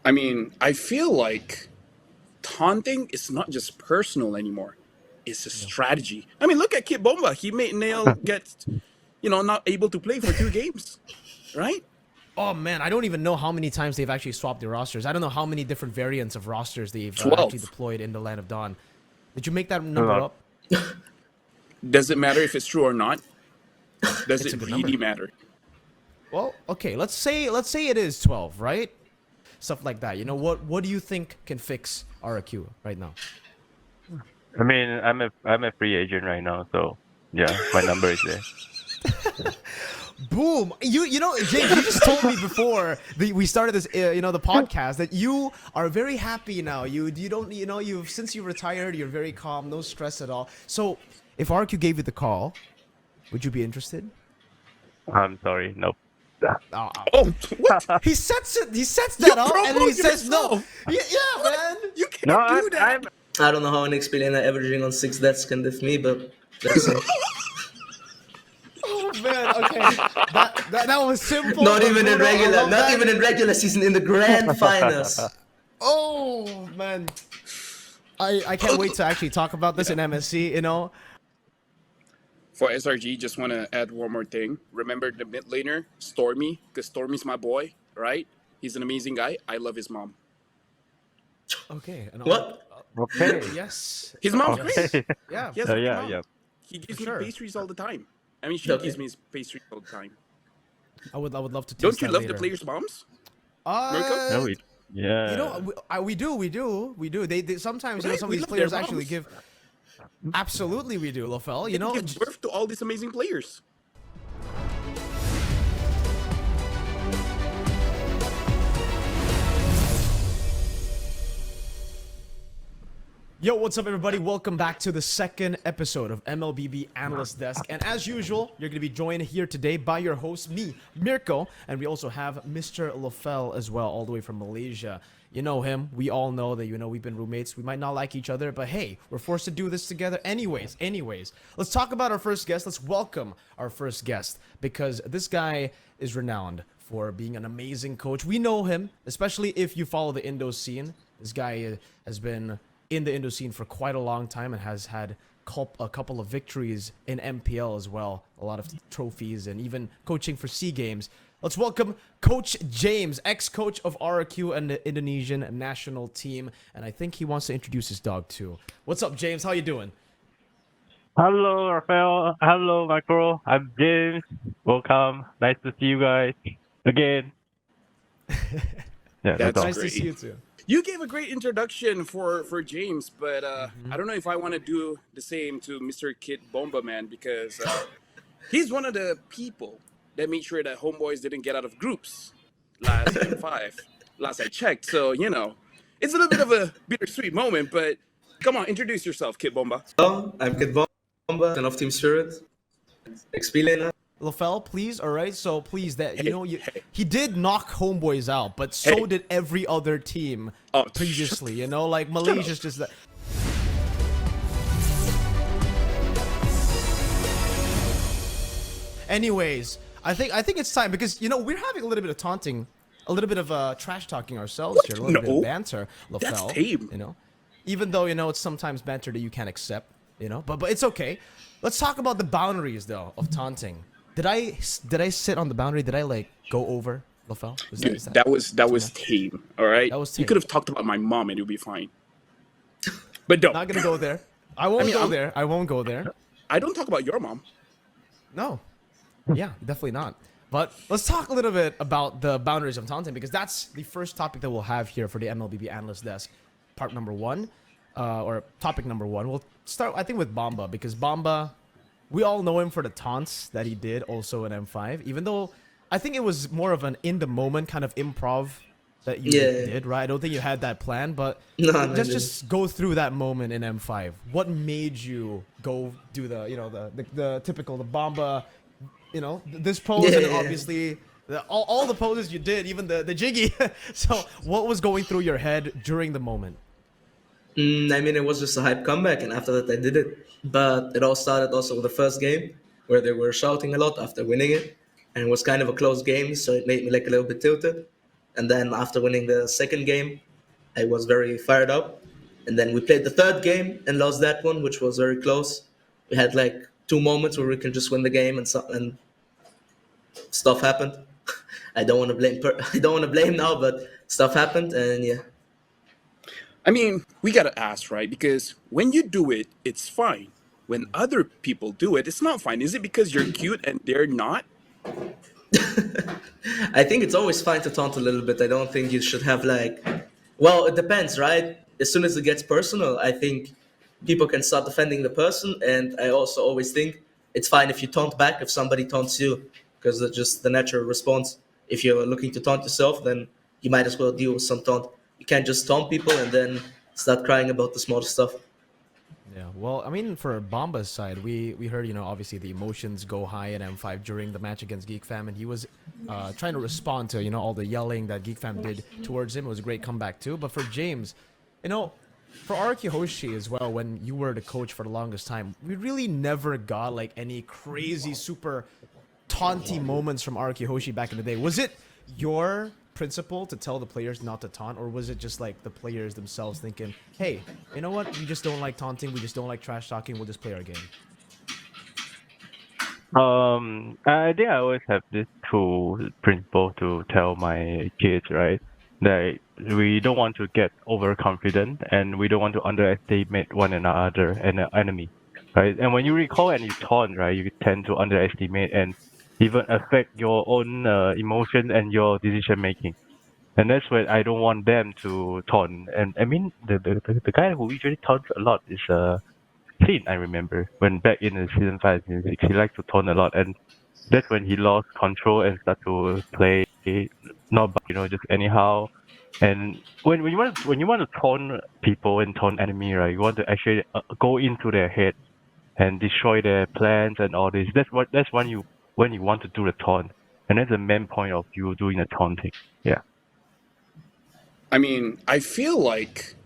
I mean, I feel like taunting is not just personal anymore. It's a Yeah. strategy. I mean, look at KidBomba. He made Nail get, not able to play for 2 games, right? Oh man, I don't even know how many times they've actually swapped their rosters. I don't know how many different variants of rosters they've actually 12. deployed in the Land of Dawn. Did you make that A number lot. up? Does it matter if it's true or not? Does It's a it good really number. matter? Well, okay, let's say it is 12, right? Stuff like that. What do you think can fix RQ right now? I mean, I'm a free agent right now, so yeah, my number is there. Boom! James, you just told me before we started this, the podcast that you are very happy now. You don't, you've since you retired, you're very calm, no stress at all. So, if RQ gave you the call, would you be interested? I'm sorry, nope. Oh, Oh, what? he sets it. He sets You that up, and then he promote says no. yourself. Yeah, man. You can't No, do that. I'm I don't know how an Exp Laner averaging on 6 deaths can diff me, but let's see. Oh man. Okay. That was simple. Not but even in brutal. I regular, love not that. even in regular season, in the grand finals. Oh man. I can't wait to actually talk about this in MSC. For SRG, just want to add one more thing. Remember the mid laner, Stormy, because Stormy's my boy, right? He's an amazing guy. I love his mom. Okay. What? okay. Yes. His mom's Yes. great. Yeah. He has a great Yeah, mom. yeah. He gives For me sure. pastries all the time. I mean, she Okay. gives me pastries all the time. I would love to taste Don't you that love later. the players' moms? No, yeah. We do. They sometimes Right, some of we these love players their actually moms. give. Absolutely, we do, Lofel. They give birth to all these amazing players. Yo, what's up, everybody? Welcome back to the second episode of MLBB Analyst Desk. And as usual, you're going to be joined here today by your host, me, Mirko. And we also have Mr. Lofel as well, all the way from Malaysia. You know him. We all know that, we've been roommates. We might not like each other, but hey, we're forced to do this together anyways. Let's talk about our first guest. Let's welcome our first guest, because this guy is renowned for being an amazing coach. We know him, especially if you follow the Indo scene. This guy has been in the Indo scene for quite a long time and has had a couple of victories in MPL as well. A lot of trophies and even coaching for SEA Games. Let's welcome Coach James, ex-coach of RQ and the Indonesian national team. And I think he wants to introduce his dog too. What's up, James? How you doing? Hello, Rafael. Hello, Michael. I'm James. Welcome. Nice to see you guys again. Yeah, That's all. Nice to great. see you too. You gave a great introduction for James, but I don't know if I want to do the same to Mr. KidBomba, man, because he's one of the people that made sure that homeboys didn't get out of groups last M5. Last I checked, so it's a little bit of a bittersweet moment. But come on, introduce yourself, KidBomba. I'm KidBomba, son of Team Spirit, Exp Laner. Lofel, please, all right? So please, that Hey. he did knock homeboys out, but so Hey. did every other team Oh, previously. Like Malaysia's just that. Anyways, I think it's time, because we're having a little bit of taunting, a little bit of trash talking ourselves here, a little bit No. of banter, Lofel. That's tame. Even though it's sometimes banter that you can't accept, but it's okay. Let's talk about the boundaries though of taunting. Did I sit on the boundary? Did I go over, Lofel? Dude, that was tame. All right, That was you tame. could have talked about my mom and it would be fine. But don't. Not gonna go there. I won't go I'm- there. I won't go there. I don't talk about your mom. No. Yeah, definitely not. But let's talk a little bit about the boundaries of taunting, because that's the first topic that we'll have here for the MLBB Analyst Desk, part number 1, or topic number 1. We'll start, I think, with Bomba, because Bomba, we all know him for the taunts that he did also in M5, even though I think it was more of an in-the-moment kind of improv that you did, right? I don't think you had that plan, but No, just go through that moment in M5. What made you go do the, the typical, the Bomba, this pose, and obviously all the poses you did, even the jiggy. So what was going through your head during the moment? I mean, it was just a hype comeback, and after that I did it. But it all started also with the first game, where they were shouting a lot after winning it, and it was kind of a close game, so it made me like a little bit tilted. And then after winning the second game, I was very fired up. And then we played the third game and lost that one, which was very close. We had like 2 moments where we can just win the game, and stuff happened. I don't want to blame. I don't want to blame now, but stuff happened, and yeah. I mean, we gotta ask, right? Because when you do it, it's fine. When other people do it, it's not fine. Is it because you're cute and they're not? I think it's always fine to taunt a little bit. I don't think you should have like, well, it depends, right? As soon as it gets personal, I think people can start defending the person, and I also always think it's fine if you taunt back if somebody taunts you, because it's just the natural response. If you're looking to taunt yourself, then you might as well deal with some taunt. You can't just taunt people and then start crying about the small stuff. Yeah, well, I mean, for Bomba's side, we heard, obviously the emotions go high at M5 during the match against GeekFam, and he was trying to respond to, all the yelling that GeekFam did towards him. It was a great comeback too. But for James, for Araki Hoshi as well, when you were the coach for the longest time, we really never got like any crazy super taunty moments from Araki Hoshi back in the day. Was it your principle to tell the players not to taunt, or was it just like the players themselves thinking, hey, you know what, we just don't like taunting, we just don't like trash talking, we'll just play our game? I think I always have this true principle to tell my kids, right? That we don't want to get overconfident, and we don't want to underestimate one another and an enemy, right? And when you recall and you taunt, right, you tend to underestimate and even affect your own emotion and your decision making. And that's where I don't want them to taunt. And I mean, the guy who usually taunts a lot is Clean, I remember. When back in the season 5, season 6, he liked to taunt a lot. And that's when he lost control and started to play not just anyhow. And when you want to taunt people and taunt enemy, right, you want to actually go into their head and destroy their plans and all this. That's when you want to do the taunt, and that's the main point of you doing the taunting. Yeah. I mean, I feel like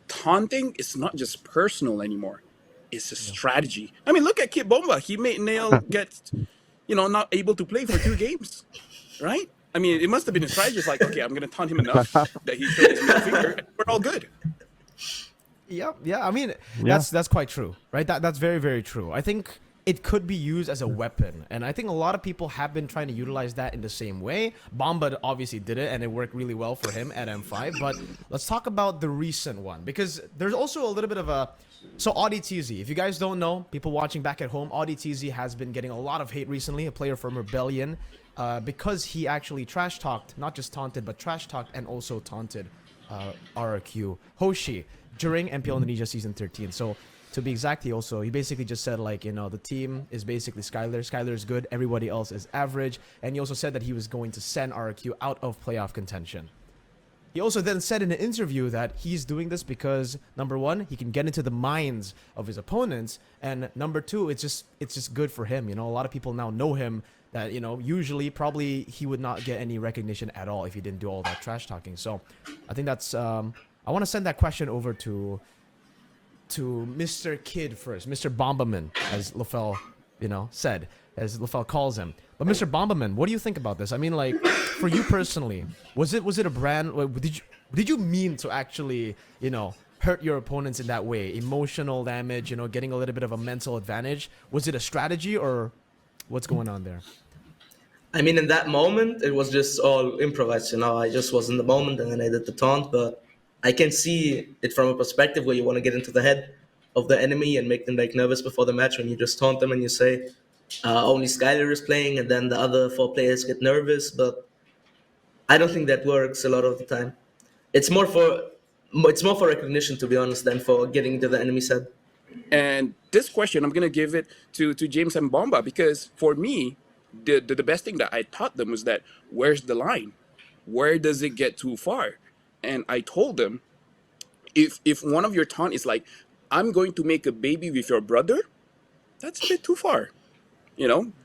taunting is not just personal anymore. It's a strategy. I mean, look at KidBomba. He made Nail get, not able to play for 2 games, right? I mean, it must have been a strategy. It's like, okay, I'm going to taunt him enough that he showed his middle finger, and we're all good. Yep. Yeah. I mean, that's quite true, right? That's very, very true. I think it could be used as a weapon, and I think a lot of people have been trying to utilize that in the same way. Bomba obviously did it, and it worked really well for him at M5. But let's talk about the recent one, because there's also a little bit of a. So Audi TZ, if you guys don't know, people watching back at home, Audi TZ has been getting a lot of hate recently. A player from Rebellion, because he actually trash talked, not just taunted, but trash talked and also taunted RQ Hoshi during MPL Indonesia Season 13. So to be exact, he basically just said, like, the team is basically Skylar. Skylar is good, everybody else is average. And he also said that he was going to send RQ out of playoff contention. He also then said in an interview that he's doing this because, number one, he can get into the minds of his opponents, and number two, it's just good for him. A lot of people now know him that, usually probably he would not get any recognition at all if he didn't do all that trash talking. So I think that's I want to send that question over to Mr. Kid first, Mr. Bombaman, as LaFell, said, as LaFell calls him. But Mr. Bombaman, what do you think about this? I mean, like, for you personally, was it a brand? Did you mean to actually, hurt your opponents in that way? Emotional damage, getting a little bit of a mental advantage. Was it a strategy, or what's going on there? I mean, in that moment, it was just all improvised. I just was in the moment, and then I did the taunt. But I can see it from a perspective where you want to get into the head of the enemy and make them like nervous before the match when you just taunt them and you say only Skylar is playing, and then the other 4 players get nervous. But I don't think that works a lot of the time. It's more for recognition, to be honest, than for getting into the enemy's head. And this question, I'm going to give it to James and Bomba, because for me, the best thing that I taught them was that, where's the line? Where does it get too far? And I told them, if one of your taunt is like, I'm going to make a baby with your brother, that's a bit too far.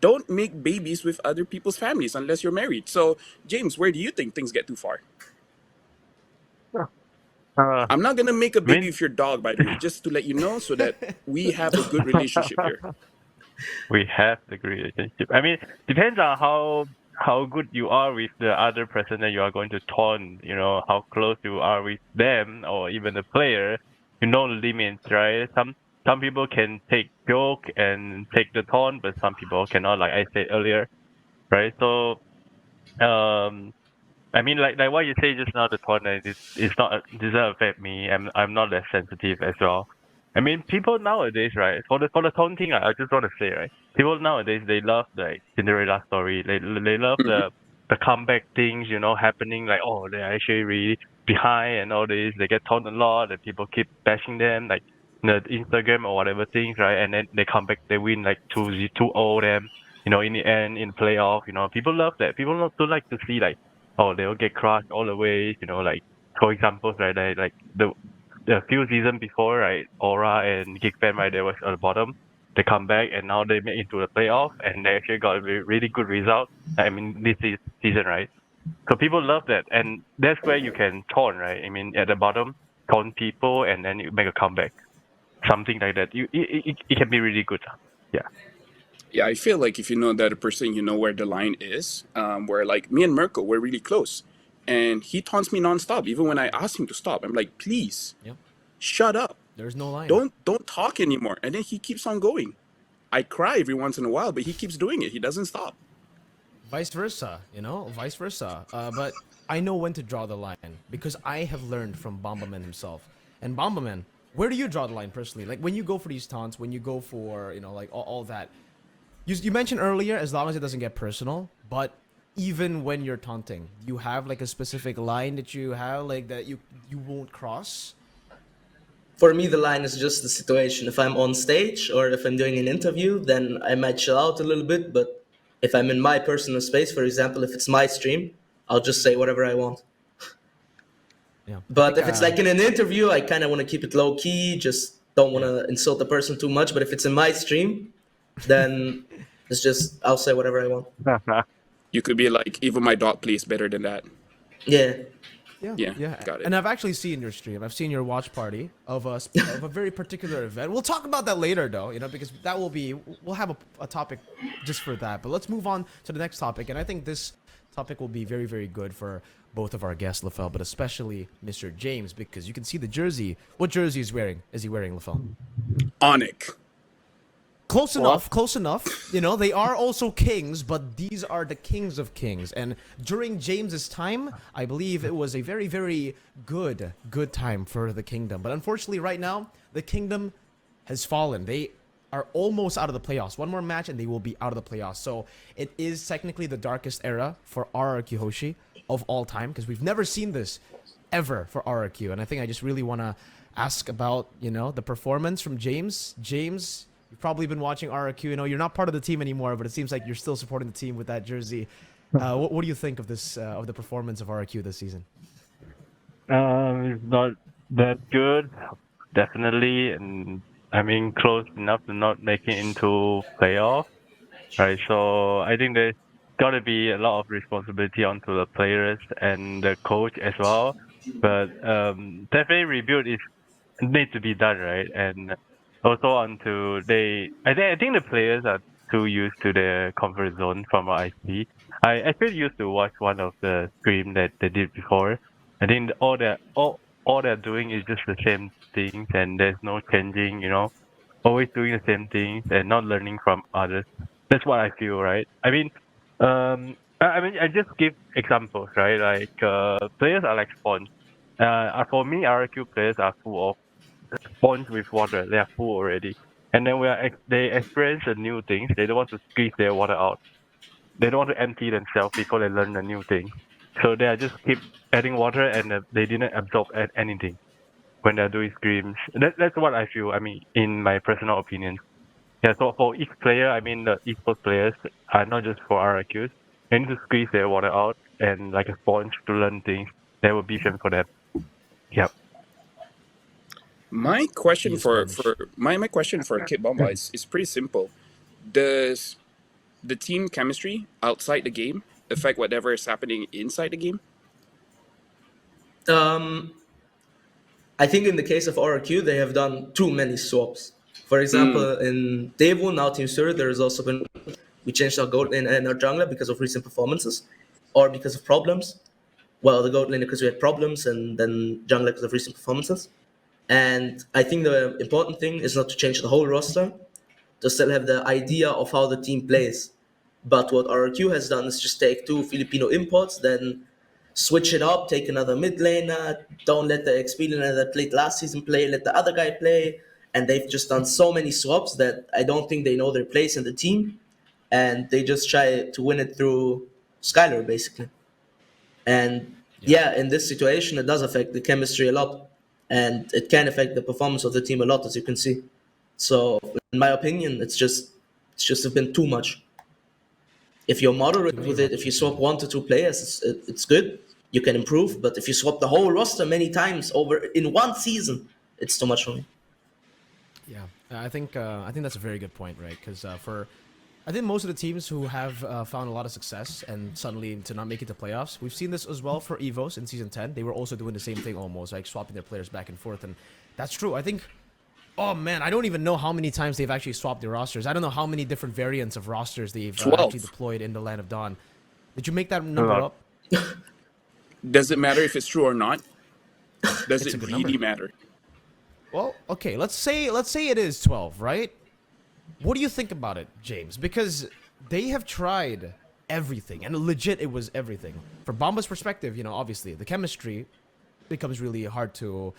Don't make babies with other people's families unless you're married. So, James, where do you think things get too far? I'm not going to make a baby with your dog, by the way, just to let you know, so that we have a good relationship here. We have the good relationship. I mean, depends on how good you are with the other person that you are going to taunt, how close you are with them or even the player, you know the limits, right? Some people can take joke and take the taunt, but some people cannot, like I said earlier, right? So um I mean, like what you say just now, the tone, it's not it doesn't affect me. I'm not that sensitive as well. I mean, people nowadays, right? For the taunting, I just want to say, right? People nowadays they love the Cinderella story. They love Mhm. the comeback things, happening. Like, oh, they're actually really behind and all this. They get taunted a lot, and people keep bashing them, like the Instagram or whatever things, right? And then they come back, they win like 2-0 them. In the end, in playoff, people love that. People don't like to see like, oh, they'll get crushed all the way, like for example, right, like the few seasons before, right, Aura and Geekfan, right, they was at the bottom. They come back and now they make into the playoff and they actually got a really good result. I mean, this is season, right? So people love that, and that's where you can taunt, right? I mean, at the bottom, taunt people and then you make a comeback, something like that. It can be really good. Yeah. Yeah, I feel like if you know that a person, you know where the line is. Where like me and Mirko, we're really close, and he taunts me nonstop. Even when I ask him to stop, I'm like, please, Yep. shut up. There's no line. Don't talk anymore. And then he keeps on going. I cry every once in a while, but he keeps doing it. He doesn't stop. Vice versa, vice versa. But I know when to draw the line because I have learned from Bombaman himself. And Bombaman, where do you draw the line personally? Like when you go for these taunts, when you go for, like all that. You mentioned earlier, as long as it doesn't get personal, but even when you're taunting, you have like a specific line that you have like that you won't cross. For me, the line is just the situation. If I'm on stage or if I'm doing an interview, then I might chill out a little bit. But if I'm in my personal space, for example, if it's my stream, I'll just say whatever I want. Yeah, I But think if it's like in an interview, I kind of want to keep it low key, just don't want to insult the person too much. But if it's in my stream, then it's just, I'll say whatever I want. You could be like, even my dog plays better than that. Yeah. Yeah, Yeah, yeah. got it. And I've actually seen your stream. I've seen your watch party of of a very particular event. We'll talk about that later, though. Because we'll have a topic just for that. But let's move on to the next topic. And I think this topic will be very, very good for both of our guests, Lafel, but especially Mr. James, because you can see the jersey. What jersey is he wearing, Lafel? Onic. Close enough, close enough. They are also kings, but these are the kings of kings. And during James's time, I believe it was a very, very good time for the kingdom. But unfortunately, right now, the kingdom has fallen. They are almost out of the playoffs. One more match and they will be out of the playoffs. So it is technically the darkest era for RRQ Hoshi of all time, because we've never seen this ever for RRQ. And I think I just really want to ask about, the performance from James. James, you've probably been watching RRQ. You're not part of the team anymore, but it seems like you're still supporting the team with that jersey. What do you think of this, of the performance of RRQ this season? It's not that good, definitely, and I mean close enough to not make it into playoff, right? So I think there's got to be a lot of responsibility onto the players and the coach as well. But definitely rebuild is need to be done, right? And also onto I think the players are too used to their comfort zone from what I see. I actually used to watch one of the stream that they did before. I think all they're doing is just the same things and there's no changing, always doing the same things and not learning from others. That's what I feel, right? I mean, I just give examples, right? Like players are like sponge. For me, RQ players are full of sponge with water. They are full already, and then they experience the new things. They don't want to squeeze their water out. They don't want to empty themselves before they learn the new thing. So they are just keep adding water, and they didn't absorb anything when they're doing screams. That's what I feel. I mean, in my personal opinion. Yeah. So for each player, I mean, the esports players are not just for RQs. They need to squeeze their water out and like a sponge to learn things. That would be fun for them. Yep. My Be question a for sponge. my question for KidBomba is pretty simple. Does the team chemistry outside the game affect whatever is happening inside the game? Um, I think in the case of RQ, they have done too many swaps. For Mm, example, in Devo, now Team Sur, there's also been we changed our gold lane and our jungler because of recent performances or because of problems. Well, the gold lane because we had problems, and then jungler because of recent performances. And I think the important thing is not to change the whole roster, to still have the idea of how the team plays. But what RRQ has done is just take 2 Filipino imports, then switch it up, take another mid laner, don't let the Exp Laner that played last season play, let the other guy play. And they've just done so many swaps that I don't think they know their place in the team. And they just try to win it through Skylar, basically. And yeah, in this situation, it does affect the chemistry a lot. And it can affect the performance of the team a lot, as you can see. So, in my opinion, it's just been too much. If you're moderate with it, if you swap 1 to 2 players, it's good. You can improve. But if you swap the whole roster many times over in one season, it's too much for me. Yeah, I think that's a very good point, right? Because I think most of the teams who have found a lot of success and suddenly to not make it to playoffs, we've seen this as well for Evos in season 10. They were also doing the same thing almost, like swapping their players back and forth, and that's true. I think, oh man, I don't even know how many times they've actually swapped their rosters. I don't know how many different variants of rosters they've actually deployed in the Land of Dawn. Did you make that number up? Does it matter if it's true or not? Does it really matter? Well, okay, let's say it is 12, right? What do you think about it, James? Because they have tried everything, and legit, it was everything. From Bomba's perspective, you know, obviously, the chemistry becomes really hard to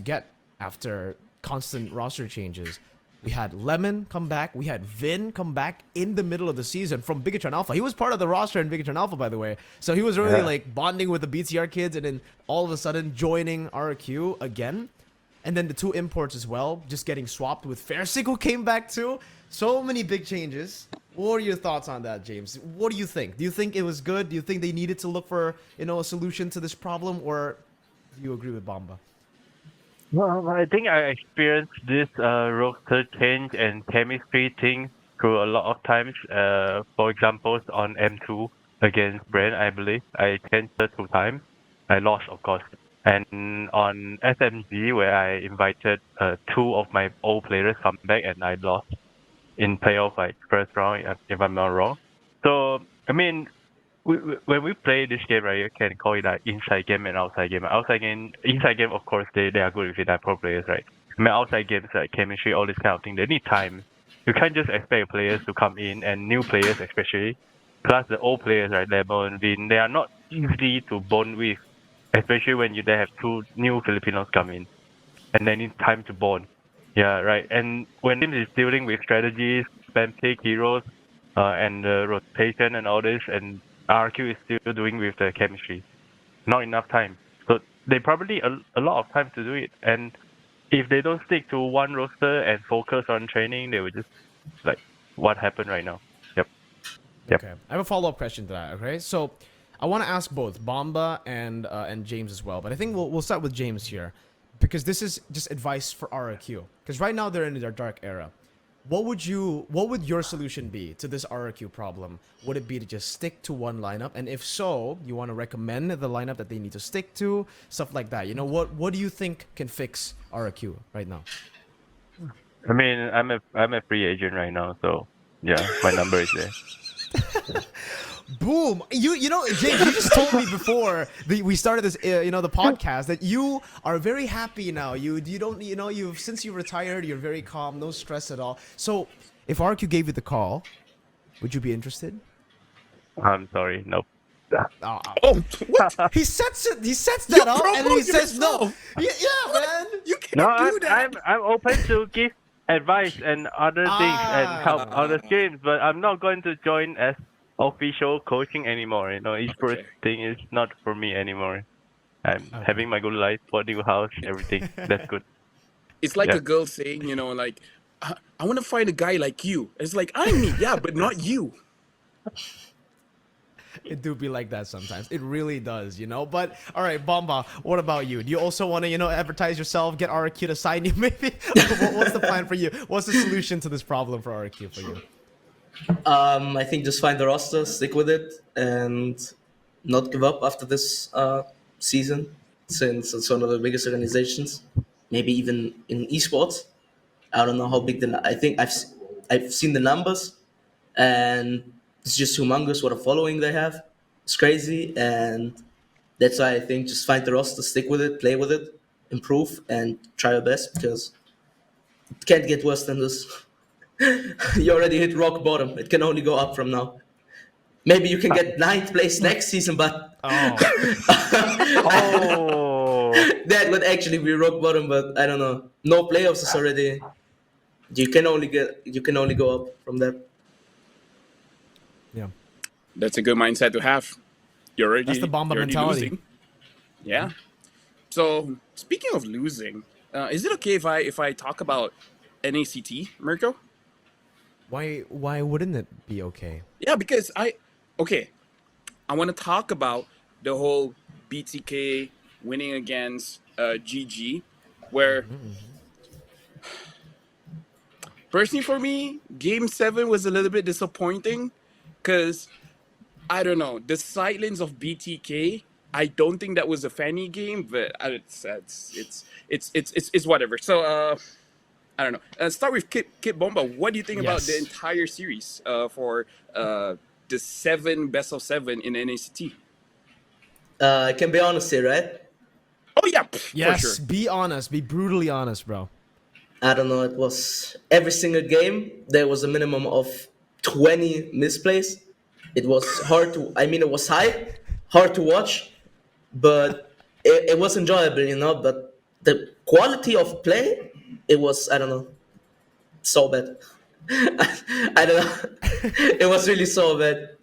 get after constant roster changes. We had Lemon come back. We had Vin come back in the middle of the season from Bigatron Alpha. He was part of the roster in Bigatron Alpha, by the way. So he was really like bonding with the BTR kids, and then all of a sudden joining RQ again. And then the 2 imports as well, just getting swapped with Fairsig, who came back too. So many big changes. What are your thoughts on that, James? What do you think? Do you think it was good? Do you think they needed to look for, you know, a solution to this problem, or do you agree with Bomba? Well, I think I experienced this roster change and chemistry thing through a lot of times. For example, on M2 against Brand, I believe I changed 2 times. I lost, of course. And on SMG, where I invited 2 of my old players come back, and I lost in playoff, like first round, if I'm not wrong. So I mean, when we play this game, right, you can call it an inside game and outside game. Inside game, of course, they are good if they are pro players, right? I mean, outside games like chemistry, all this kind of thing, they need time. You can't just expect players to come in, and new players especially. Plus the old players, right, Lemon, Vin, they are not easy to bond with. Especially when they have 2 new Filipinos come in, and they need time to bond. Yeah, right. And when team is dealing with strategies, spam pick heroes, and rotation and all this, and RQ is still doing with the chemistry, not enough time. So they probably a lot of time to do it. And if they don't stick to one roster and focus on training, they will just like what happened right now. Yep. Okay. I have a follow-up question to that. Okay, so I want to ask both Bomba and James as well, but I think we'll start with James here, because this is just advice for RRQ. Because right now they're in their dark era. What would your solution be to this RRQ problem? Would it be to just stick to one lineup? And if so, you want to recommend the lineup that they need to stick to, stuff like that. You know, what do you think can fix RRQ right now? I mean, I'm a free agent right now, so yeah, my number is there. Boom! You know, James, you just told me before we started this, the podcast, that you are very happy now. You don't, since you retired, you're very calm, no stress at all. So, if RQ gave you the call, would you be interested? I'm sorry, nope. Oh, what? He sets that up, and then he says yourself. no. Yeah, man. You can't No, do that. I'm open to give advice and other things and help other games, but I'm not going to join as official coaching anymore. You know, esports thing is not for me anymore. I'm having my good life, bought new house, everything. That's good. It's like a girl saying, like, I want to find a guy like you. It's like, I'm me, yeah, but not you. It do be like that sometimes. It really does, But all right, Bomba, what about you? Do you also want to, advertise yourself, get RQ to sign you, maybe? What's the plan for you? What's the solution to this problem for RQ for you? I think just find the roster, stick with it, and not give up after this season, since it's one of the biggest organizations, maybe even in esports. I don't know how big I think I've seen the numbers, and it's just humongous what a following they have. It's crazy, and that's why I think just find the roster, stick with it, play with it, improve, and try your best because it can't get worse than this. You already hit rock bottom. It can only go up from now. Maybe you can get ninth place next season, but Oh, Oh, that would actually be rock bottom. But I don't know. No playoffs is already. You can only go up from that. yeah. That's a good mindset to have. That's the Bomba you're already mentality. losing. Yeah. So speaking of losing, is it okay if I talk about NACT, Mirko? Why wouldn't it be okay? Yeah, because I want to talk about the whole BTK winning against GG, where personally for me, Game 7 was a little bit disappointing because I don't know the silence of BTK. I don't think that was a Fanny game, but it's whatever. So I don't know. Start with KidBomba. What do you think about the Yes. entire series for the 7 best of 7 in NACT? I can be honest here, right? Oh yeah, for Yes. sure. Be honest. Be brutally honest, bro. I don't know. It was every single game. There was a minimum of 20 misplays. It was hard to. I mean, it was hard to watch, but it was enjoyable, you know. But the quality of play, it was. I don't know. So bad. I don't know. It was really so bad.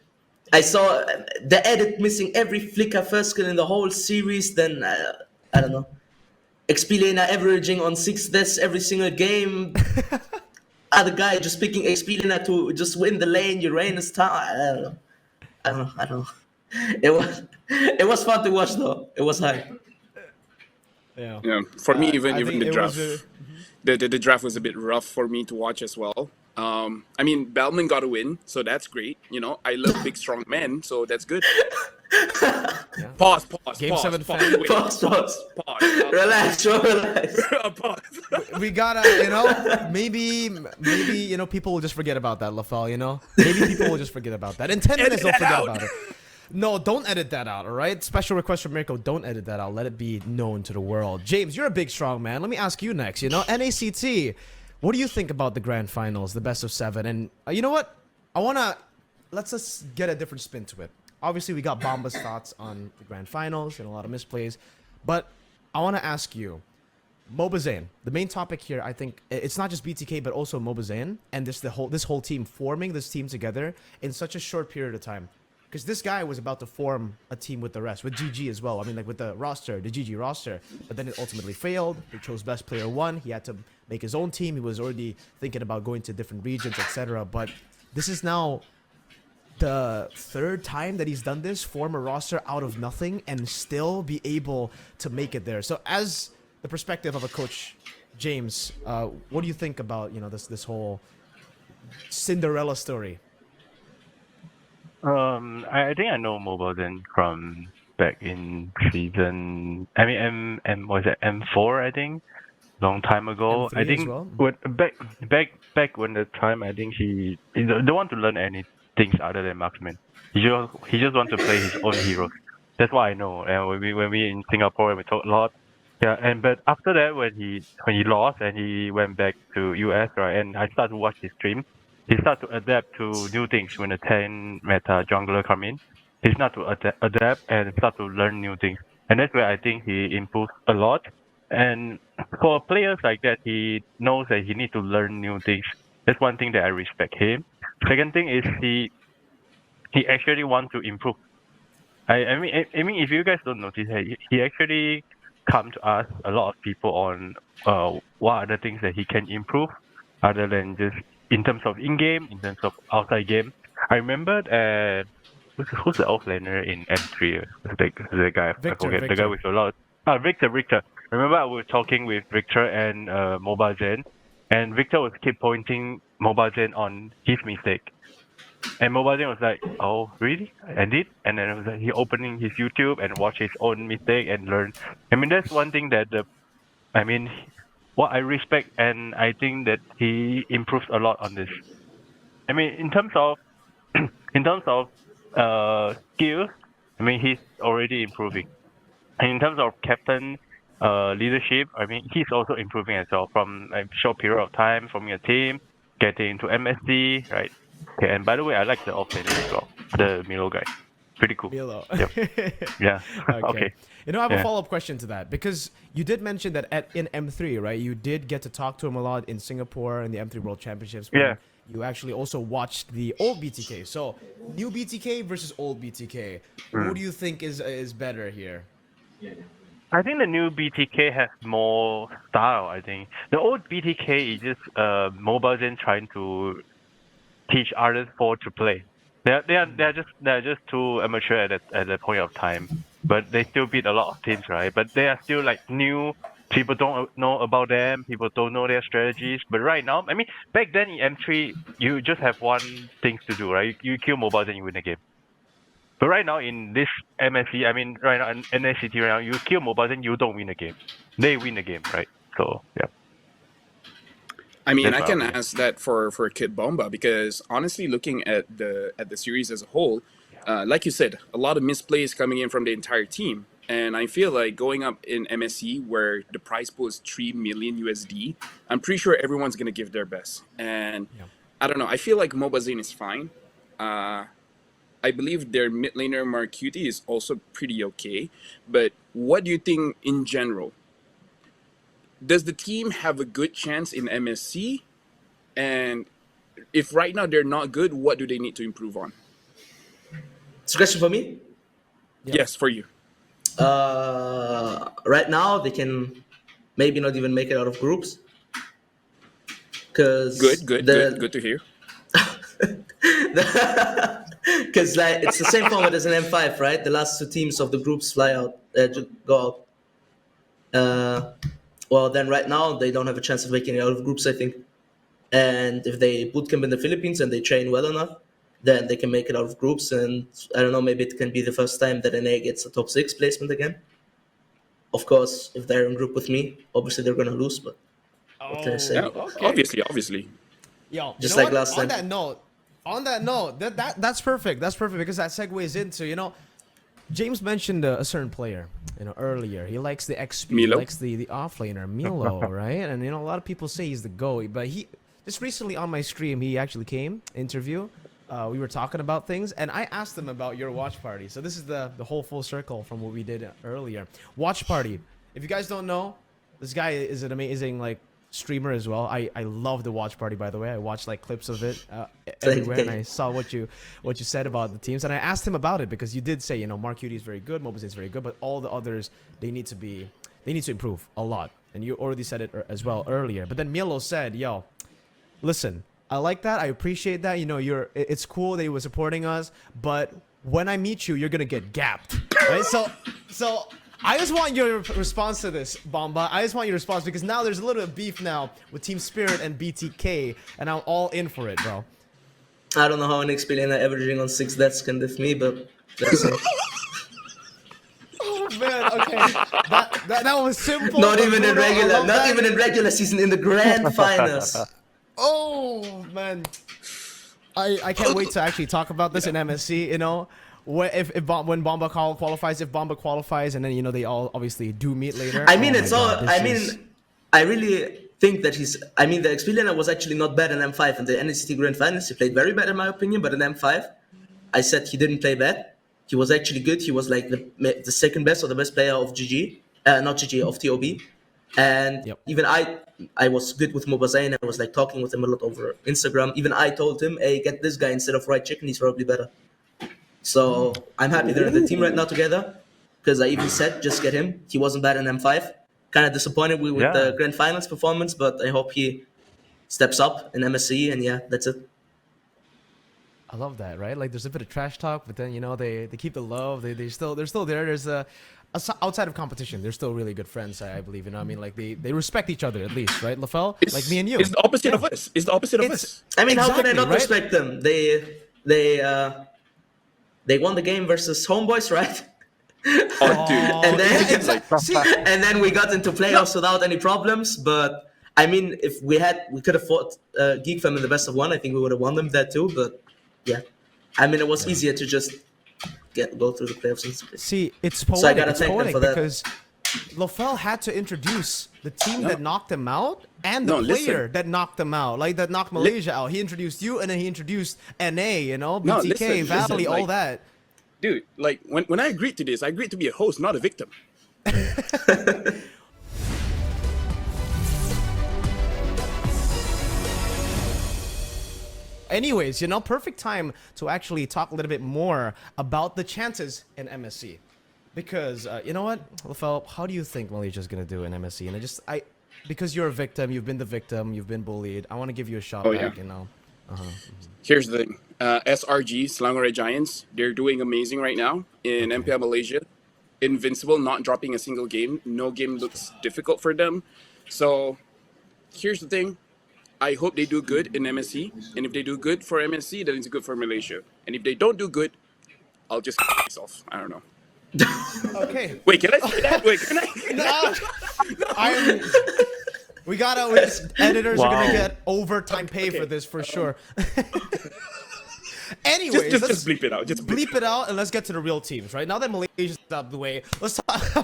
I saw the edit missing every flicker first skill in the whole series. Then I don't know. Exp Laner averaging on 6 deaths every single game. Other guy just picking XP Laner to just win the lane. Uranus town. I don't know. It was fun to watch though. It was hype. Yeah. Yeah, for me, I even think the it draft, was. the draft was a bit rough for me to watch as well. I mean, Bellman got a win, so that's great. You know, I love big strong men, so that's good. Yeah. Pause. Game 7 Pause. fan. Wait, Pause. pause. Relax, bro, relax. Pause. We gotta, maybe, people will just forget about that, Lafal, Maybe people will just forget about that. In 10 minutes, they'll that forget out. about it. No, don't edit that out, all right? Special request from Mirko, don't edit that out. Let it be known to the world. James, you're a big, strong man. Let me ask you next, NACT, what do you think about the grand finals, the best of 7? And you know what? Let's just get a different spin to it. Obviously, we got Bomba's thoughts on the grand finals and a lot of misplays. But I want to ask you, Mobazane, the main topic here, I think it's not just BTK but also Mobazane and this whole team forming this team together in such a short period of time. Because this guy was about to form a team with the rest, with GG as well. I mean, like with the roster, the GG roster. But then it ultimately failed. They chose best player 1. He had to make his own team. He was already thinking about going to different regions, etc. But this is now the 3rd time that he's done this, form a roster out of nothing and still be able to make it there. So as the perspective of a coach, James, what do you think about this whole Cinderella story? I think I know Mobazane from back in season. I mean, was it M4? I think long time ago. M3 I think as well? when back when the time, I think he don't want to learn anything other than marksman. He just want to play his own heroes. That's what I know. And when we in Singapore, we talk a lot. Yeah, but after that, when he lost and he went back to US, right, and I started to watch his stream, he started to adapt to new things when the 10 meta jungler come in. He started to adapt and start to learn new things, and that's where I think he improved a lot. And for players like that, he knows that he need to learn new things. That's one thing that I respect him. Second thing is he actually want to improve. I mean, if you guys don't notice, he actually come to us, a lot of people, on what are the things that he can improve other than just in terms of in-game, in terms of outside game. I remember who's the offlaner in M3? The guy, I forget. The guy with a lot. Victor. Remember I was talking with Victor and Mobazane, and Victor was keep pointing Mobazane on his mistake. And Mobazane was like, "Oh, really? I did?" And then it was like he opening his YouTube and watch his own mistake and learn. I mean, that's one thing that what I respect, and I think that he improves a lot on this. I mean, in terms of in terms of skills, I mean, he's already improving. And in terms of captain leadership, I mean, he's also improving as well from a short period of time, forming a team, getting into MSD, right? Okay, and by the way, I like the offlaner as well, the Milo guy. Pretty cool. Milo. Yep. Yeah. Okay. You know, I have a Yeah. follow-up question to that because you did mention that in M3, right? You did get to talk to him a lot in Singapore and the M3 World Championships. When Yeah. You actually also watched the old BTK. So, new BTK versus old BTK. Who do you think is better here? I think the new BTK has more style. I think the old BTK is just Mobazane trying to teach others four to play. They're just too amateur at that point of time. But they still beat a lot of teams, right? But they are still like new. People don't know about them. People don't know their strategies. But right now, I mean, back then in M3, you just have one thing to do, right? You kill mobiles and you win the game. But right now in this MSC, I mean, right now in NSCT right now, you kill mobiles and you don't win the game. They win the game, right? So yeah. I mean, That's I my can opinion. ask that for KidBomba because honestly, looking at the series as a whole, like you said, a lot of misplays coming in from the entire team, and I feel like going up in MSC where the prize pool is 3 million USD, I'm pretty sure everyone's gonna give their best. And I don't know, I feel like Mobazane is fine. I believe their mid laner Marcuti is also pretty okay, but what do you think in general? Does the team have a good chance in MSC? And if right now they're not good, what do they need to improve on? It's a question for me. Yeah. Yes, for you. Right now they can maybe not even make it out of groups because Good to hear. Because like it's the same format as an M5, right? The last two teams of the groups fly out, go out. Well, then right now they don't have a chance of making it out of groups, I think. And if they bootcamp in the Philippines and they train well enough, then they can make it out of groups. And I don't know, maybe it can be the first time that NA gets a top 6 placement again. Of course, if they're in group with me, obviously they're gonna lose. But what can I say? Yeah, okay. obviously. Yo, Just you know like what? last time. On that note, that's perfect. That's perfect because that segues into, James mentioned a certain player, earlier. He likes the XP, he Milo? likes the offlaner, Milo, right? And a lot of people say he's the GOAT, but he just recently on my stream, he actually came interview. We were talking about things, and I asked him about your watch party. So this is the whole full circle from what we did earlier. Watch party. If you guys don't know, this guy is an amazing streamer as well. I love the watch party, by the way. I watched clips of it everywhere, and I saw what you said about the teams, and I asked him about it because you did say Mark Cutie is very good, Mobazane is very good, but all the others they need to improve a lot, and you already said it as well earlier. But then Milo said, "Yo, listen, I like that. I appreciate that. It's cool that you were supporting us, but when I meet you, you're gonna get gapped, right?" So. I just want your response to this, Bomba. I just want your response because now there's a little bit of beef now with Team Spirit and BTK, and I'm all in for it, bro. I don't know how an Exp Laner averaging on 6 deaths can diff me, but let's see. Oh man, okay. That was simple. Not even in brutal. I regular, love not that. even in regular season, in the grand finals. Oh man, I can't wait to actually talk about this in MSC. When Bomba qualifies, if Bomba qualifies, and then they all obviously do meet later. I mean, Oh my God, I really think that the Exp Laner was actually not bad in M5 in the NCT Grand Finals. He played very bad in my opinion, but in M5, I said he didn't play bad. He was actually good. He was like the second best or the best player of GG, not GG, of TOB. And Yep. even I was good with Mobazane. I was talking with him a lot over Instagram. Even I told him, hey, get this guy instead of Right Chicken. He's probably better. So I'm happy they're in the team right now together because I even said just get him. He wasn't bad in M5. Kind of disappointed with the grand finals performance, but I hope he steps up in MSC, and yeah, that's it. I love that, right? There's a bit of trash talk, but then they keep the love. They're still there. There's outside of competition, they're still really good friends. I believe. I mean, they respect each other at least, right? LaFell, like me and you. It's the opposite of us. It's the opposite of us. I mean, how can I Exactly, not right? respect them? They won the game versus Homeboys, right? Oh, dude. And then Exactly. See, and then we got into playoffs without any problems. But I mean, if we could have fought Geek Fam in the best of one. I think we would have won them that too. But yeah, I mean, it was easier to just go through the playoffs. See, it's So I poetic. gotta It's thank them poetic for that. because Lofel had to introduce the team No. that knocked him out and the No, player listen. that knocked them out, like that knocked Malaysia out. He introduced you, and then he introduced NA, you know, No, BTK, listen, Valley, listen, all like- that. Dude, like when I agreed to this, I agreed to be a host, not a victim. Anyways, you know, perfect time to actually talk a little bit more about the chances in MSC. Because, you know what, Lafel, how do you think Malaysia's going to do in MSC? And because you're a victim, you've been the victim, you've been bullied, I want to give you a shot Oh, back, yeah. you know. Here's the thing. SRG, Selangor Red Giants, they're doing amazing right now in MPL Malaysia. Invincible, not dropping a single game. No game looks difficult for them. So here's the thing. I hope they do good in MSC. And if they do good for MSC, then it's good for Malaysia. And if they don't do good, I'll just myself. I don't know. Okay. Wait, can I say that? Wait, can I? Editors are gonna Wow. get overtime pay for okay. this for sure. Anyways, let's Just bleep it out. Just bleep. bleep it out and let's get to the real teams. Right now that Malaysia's out of the way, let's talk.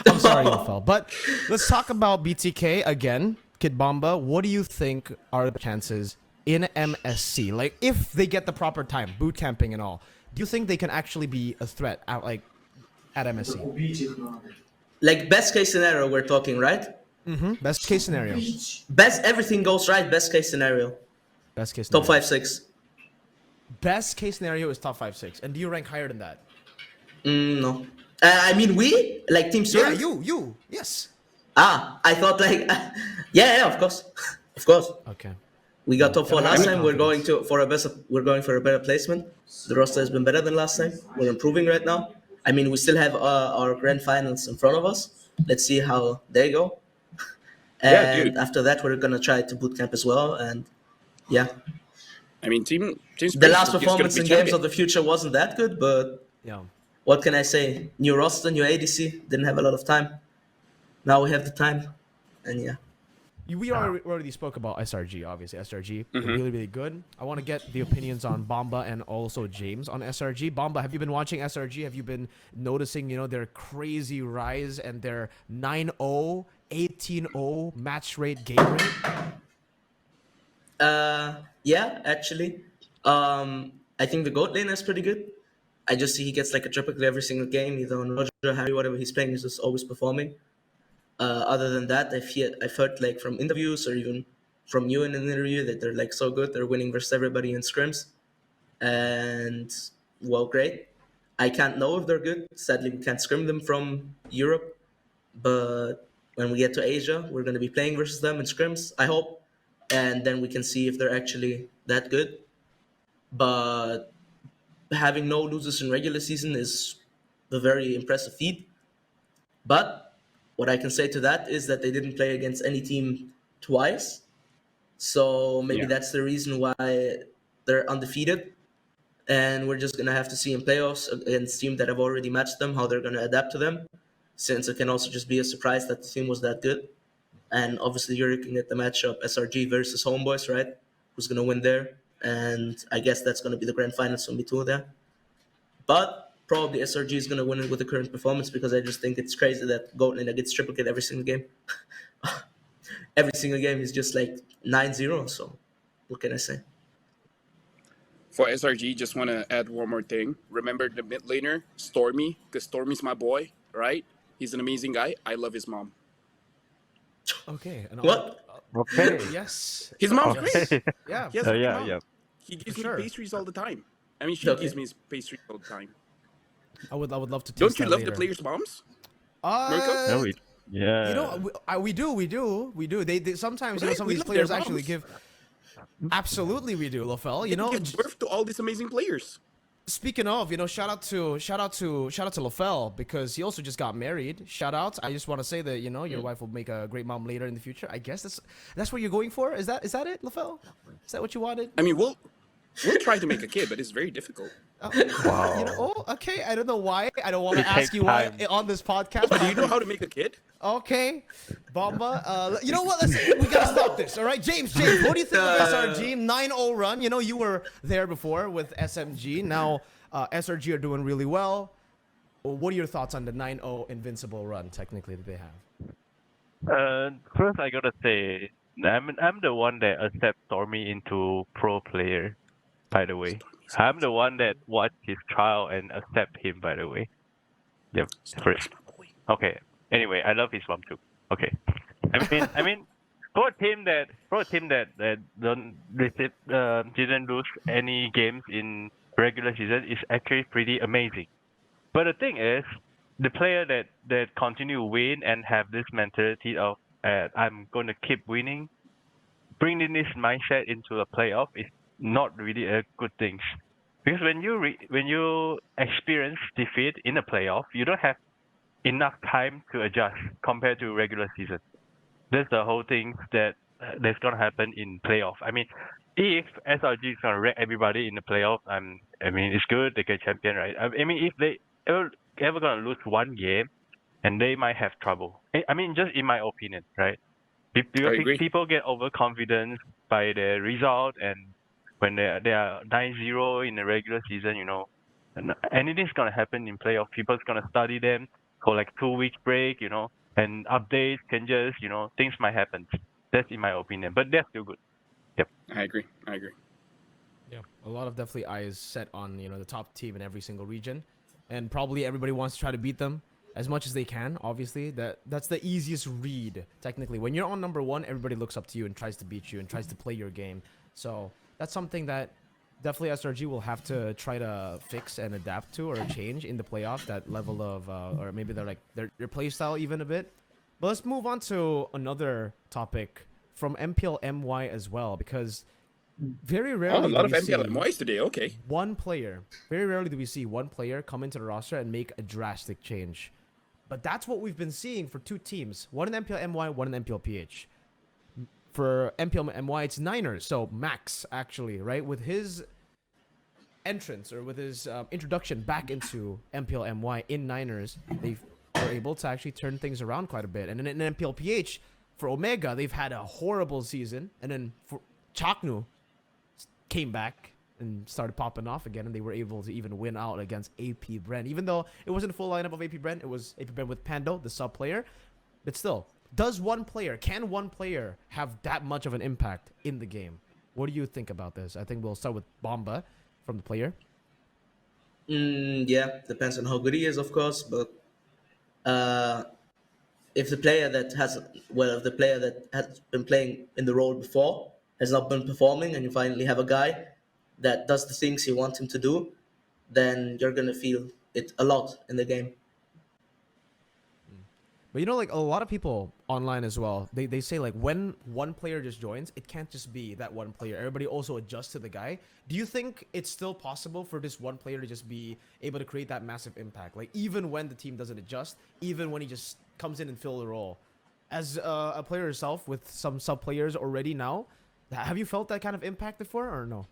I'm sorry, Lafel, but let's talk about BTK again. KidBomba, what do you think are the chances in MSC? Like, if they get the proper time, boot camping and all, do you think they can actually be a threat at MSC? Like best case scenario, we're talking, right? Best case scenario. Best everything goes right. Best case scenario, Best case top scenario. 5-6. Best case scenario is top 5-6. And do you rank higher than that? No, I mean we like Team Yeah, Surat. you. Yes. I thought like, yeah, of course, of course. Okay. We got top 4 last have time. We're going for a better placement. The roster has been better than last time. We're improving right now. I mean, we still have our grand finals in front of us. Let's see how they go. Yeah, And dude. after that, we're gonna try to boot camp as well. And yeah, I mean, Team the last Spirit is gonna performance be in Games champion. of the Future wasn't that good, but Yeah. what can I say? New roster, new ADC. Didn't have a lot of time. Now we have the time, and yeah. We already spoke about SRG, obviously. SRG, really, really good. I want to get the opinions on Bomba and also James on SRG. Bomba, have you been watching SRG? Have you been noticing, you know, their crazy rise and their 9-0, 18-0 match rate, game rate? Yeah, actually. I think the GOAT laner is pretty good. I just see he gets like a triple kill every single game, either on Roger, Harry, whatever he's playing, he's just always performing. Other than that, I've heard like from interviews or even from you in an interview that they're like so good, they're winning versus everybody in scrims. And well, great. I can't know if they're good. Sadly, we can't scrim them from Europe. But when we get to Asia, we're going to be playing versus them in scrims, I hope. And then we can see if they're actually that good. But having no losers in regular season is a very impressive feat. But what I can say to that is that they didn't play against any team twice. So maybe Yeah. that's the reason why they're undefeated. And we're just going to have to see in playoffs against teams that have already matched them, how they're going to adapt to them. Since it can also just be a surprise that the team was that good. And obviously you're looking at the matchup SRG versus Homeboys, right? Who's going to win there? And I guess that's going to be the grand finals for me too there. But probably SRG is going to win it with the current performance because I just think it's crazy that GOAT Laner gets triple kill every single game. Every single game is just like 9-0. So what can I say? For SRG, just want to add one more thing. Remember the mid laner, Stormy, because Stormy's my boy, right? He's an amazing guy. I love his mom. Okay. And What? Okay. Yes. His mom's Okay. great. Yeah. He has a great Yeah, mom. yeah. He gives sure. me pastries all the time. I mean, she Okay. gives me pastries all the time. I would love to taste Don't you that love later. the players' moms? No, yeah. You know, we do. They sometimes, you know, Right, some of we these love players their actually moms. give. Absolutely, we do, Lofel. You know, They give birth to all these amazing players. speaking of, you know, shout out to Lofel because he also just got married. Shout out. I just want to say that, you know, your wife will make a great mom later in the future. I guess that's what you're going for. Is that it, Lofel? Is that what you wanted? I mean, We'll try to make a kid, but it's very difficult. You know, okay. I don't know why. I don't want It to ask takes you why time. on this podcast. But do you know how to make a kid? Okay, Bomba. You know what? We gotta stop this. All right, James. What do you think of SRG 9-0 run? You know, you were there before with SMG. Now SRG are doing really well. What are your thoughts on the 9-0 invincible run? Technically, that they have. First I gotta say, I'm the one that accepts Stormy into pro player. By the way, I'm the one that watched his trial and accept him. By the way, yep. First, okay. Anyway, I love his mom too. Okay. I mean, for a team that didn't lose any games in regular season is actually pretty amazing. But the thing is, the player that continue to win and have this mentality of I'm going to keep winning, bringing this mindset into a playoff is not really a good thing. Because when you experience defeat in a playoff, you don't have enough time to adjust compared to regular season. That's the whole thing that's gonna happen in playoff. I mean, if SRG is gonna wreck everybody in the playoff, I mean it's good they get champion, right? I mean if they ever gonna lose one game, and they might have trouble. I mean just in my opinion, right? agree. People get overconfident by the result, and when they are 9-0 in the regular season, you know, and anything's gonna happen in playoff. People's gonna study them for like 2 weeks break, you know, and updates, changes, you know, things might happen. That's in my opinion, but they're still good. Yep. I agree. Yeah, a lot of definitely eyes set on, you know, the top team in every single region, and probably everybody wants to try to beat them as much as they can. Obviously, that's the easiest read. Technically, when you're on number one, everybody looks up to you and tries to beat you and tries to play your game. So that's something that definitely SRG will have to try to fix and adapt to or change in the playoff. That level of, or maybe they're like their play style even a bit. But let's move on to another topic from MPL MY as well, because very Oh, a rarely lot do of we MPL see MYs today. Okay. one player. Very rarely do we see one player come into the roster and make a drastic change. But that's what we've been seeing for two teams. One in MPL MY, one in MPL PH. For MPL MY, it's Niners. So Maxxx, actually, right? With his entrance or with his introduction back into MPL MY in Niners, they were able to actually turn things around quite a bit. And then in MPL PH, for Omega, they've had a horrible season. And then for Chaknu, came back and started popping off again, and they were able to even win out against AP Brent. Even though it wasn't a full lineup of AP Brent, it was AP Brent with Pando, the sub player. But still, can one player have that much of an impact in the game? What do you think about this? I think we'll start with Bomba from the player. Yeah, depends on how good he is, of course. But if the player that has been playing in the role before has not been performing, and you finally have a guy that does the things you want him to do, then you're gonna feel it a lot in the game. But you know, like a lot of people online as well, they say like when one player just joins, it can't just be that one player. Everybody also adjusts to the guy. Do you think it's still possible for this one player to just be able to create that massive impact? Like even when the team doesn't adjust, even when he just comes in and fill the role. As a player yourself with some sub players already now, have you felt that kind of impact before or no?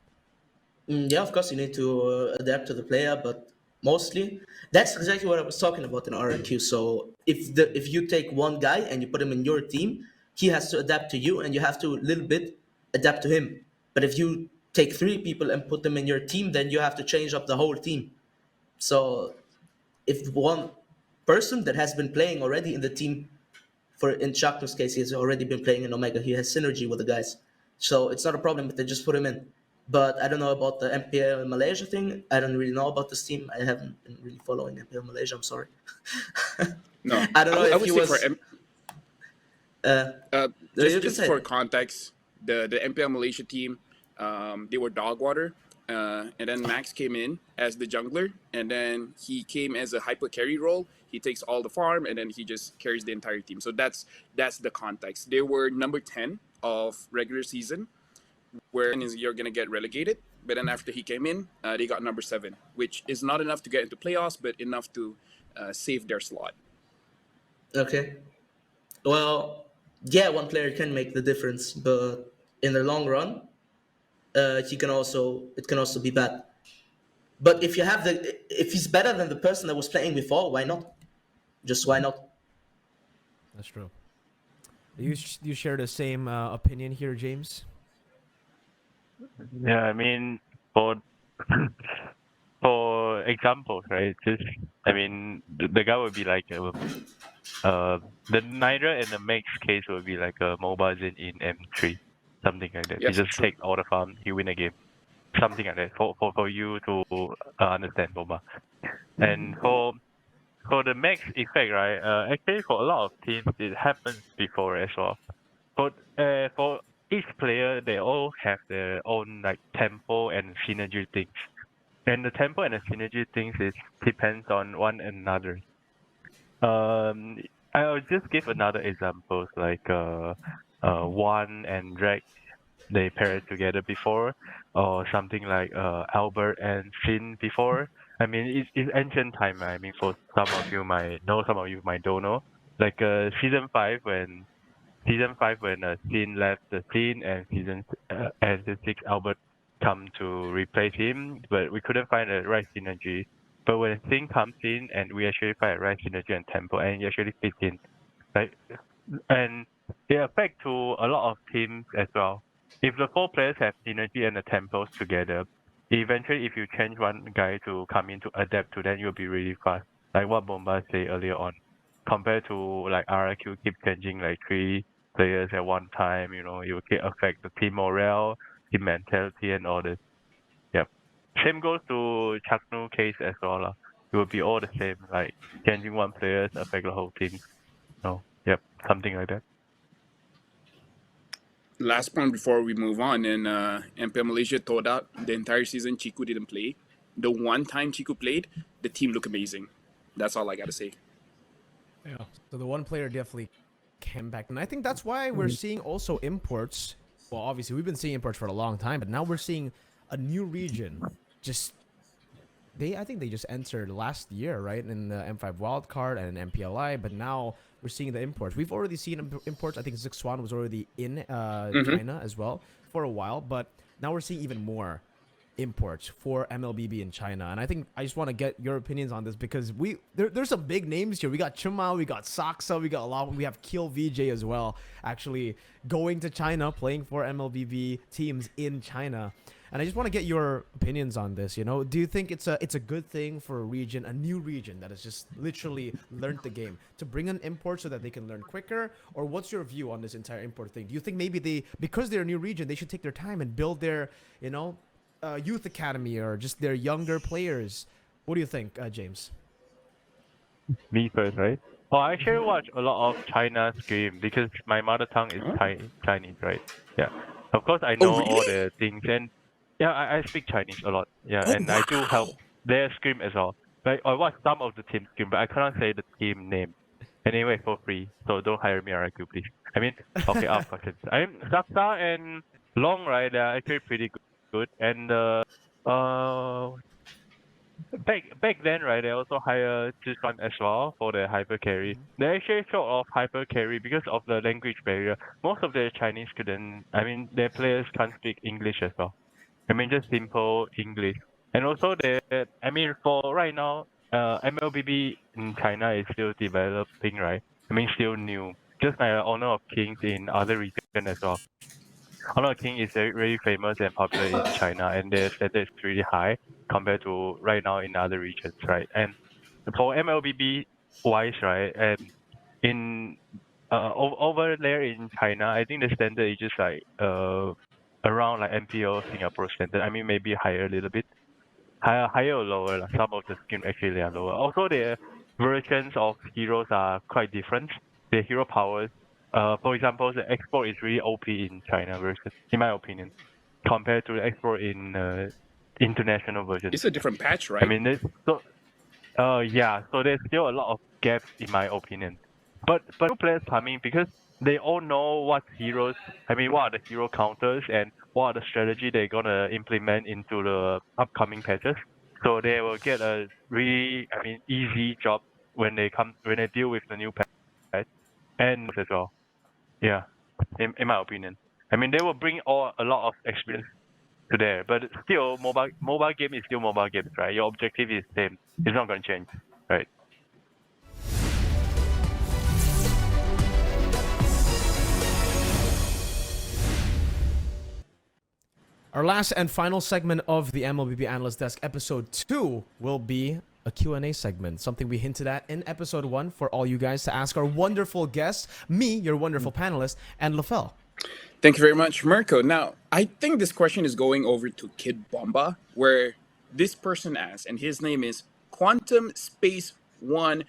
Yeah, of course you need to adapt to the player, but mostly that's exactly what I was talking about in RRQ. So if you take one guy and you put him in your team, he has to adapt to you, and you have to a little bit adapt to him. But if you take three people and put them in your team, then you have to change up the whole team. So if one person that has been playing already in the team, for in Shaknu's case, he has already been playing in Omega. He has synergy with the guys, so it's not a problem if they just put him in. But I don't know about the MPL Malaysia thing. I don't really know about this team. I haven't been really following MPL Malaysia. I'm sorry. No, I don't know I if would he say was. for You can just say for it. context, the MPL Malaysia team, they were dog water, and then Maxxx came in as the jungler, and then he came as a hyper carry role. He takes all the farm, and then he just carries the entire team. So that's the context. They were number 10 of regular season, where you're gonna get relegated. But then after he came in, they got number 7, which is not enough to get into playoffs, but enough to save their slot. Okay. Well, yeah, one player can make the difference, but in the long run, it can also be bad. But if he's better than the person that was playing before, why not? Just why not? That's true. You share the same opinion here, James? Yeah, I mean, for for examples, right? Just, I mean, the guy would be like, the Nidra and the Max case would be like a Mobazane in M3, something like that. He Yes, just true. takes all the farm, he win a game, something like that. For you to understand, Bomba. And for the Max effect, right? Actually, for a lot of teams, it happens before as well. For each player, they all have their own like tempo and synergy things. And the tempo and the synergy things is depends on one another. Um, I'll just give another examples like One and Drake, they paired together before, or something like Albert and Finn before. I mean, it's ancient time. I mean, for some of you might know, some of you might don't know. Like season 5 when Finn left the scene, and season 6 Albert come to replace him, but we couldn't find the right synergy. But when Finn comes in, and we actually find the right synergy and tempo, and it actually fits in, like, and it affect to a lot of teams as well. If the 4 players have synergy and the tempos together, eventually if you change one guy to come in to adapt to, then you'll be really fast. Like what Bomba said earlier on, compared to like RRQ keep changing like 3 players at one time, it will affect the team morale, team mentality, and all this. Yep. Same goes to Chaknu case as well. It will be all the same, like changing one player affect the whole team. Yep, something like that. Last point before we move on, and MPL Malaysia told out the entire season Chiku didn't play. The one time Chiku played, the team looked amazing. That's all I gotta say. Yeah. So the one player definitely came back, and I think that's why we're seeing also imports. Well, obviously we've been seeing imports for a long time, but now we're seeing a new region. I think they just entered last year, right, in the M5 wildcard and MPLI, but now we're seeing the imports. We've already seen imports. I think Zixuan was already in China as well for a while, but now we're seeing even more imports for MLBB in China. And I think I just want to get your opinions on this, because there's some big names here. We got Chuma, we got Saksa, we got a lot. We have Kill VJ as well, actually going to China, playing for MLBB teams in China. And I just want to get your opinions on this. Do you think it's a good thing for a region, a new region that has just literally learned the game, to bring an import so that they can learn quicker? Or what's your view on this entire import thing? Do you think maybe because they're a new region, they should take their time and build their, youth academy, or just their younger players? What do you think, James? Me first, right? Well, I actually watch a lot of China's game because my mother tongue is Chinese, right? Yeah. Of course, I know all the things, and yeah, I speak Chinese a lot. Yeah, and I do help their scrim as well. Like, I watch some of the team scrim, but I cannot say the team name. Anyway, for free, so don't hire me, alright, please. I mean, okay, ask questions. Saksa and Long, right? They're actually pretty good, and back then, right, they also hire Zishan as well for the hyper carry. They actually short of hyper carry because of the language barrier. Most of the Chinese their players can't speak English as well. I mean, just simple English. And also, for right now, MLBB in China is still developing, right? I mean, still new. Just like Honor of Kings in other regions as well. Honor of King is very famous and popular in China, and their status is really high compared to right now in other regions, right? And for MLBB wise, right, and in over there in China, I think the standard is just like around like MPL Singapore standard. I mean, maybe higher a little bit, higher or lower. Like some of the skins actually are lower. Also, their versions of heroes are quite different. The hero powers, for example, the export is really OP in China version, in my opinion, compared to the export in international version. It's a different patch, right? I mean, so there's still a lot of gaps in my opinion. But new players coming because they all know what are the hero counters and what are the strategy they're gonna implement into the upcoming patches. So they will get a really, easy job when they deal with the new patch and as well. Yeah, in my opinion. I mean, they will bring a lot of experience to there. But still, mobile game is still mobile games, right? Your objective is same. It's not going to change, right? Our last and final segment of the MLBB Analyst Desk, episode 2, will be a Q&A segment, something we hinted at in episode 1 for all you guys to ask our wonderful guests, me, your wonderful panelist, and LaFell. Thank you very much, Mirko. Now, I think this question is going over to KidBomba, where this person asks, and his name is Quantum Space One ...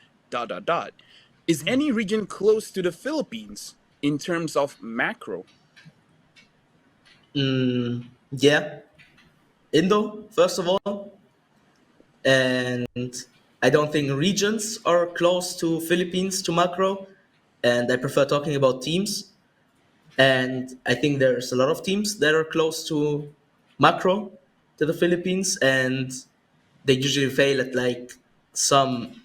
Is any region close to the Philippines in terms of macro? Yeah. Indo, first of all. And I don't think regions are close to Philippines to macro. And I prefer talking about teams. And I think there's a lot of teams that are close to macro to the Philippines. And they usually fail at like some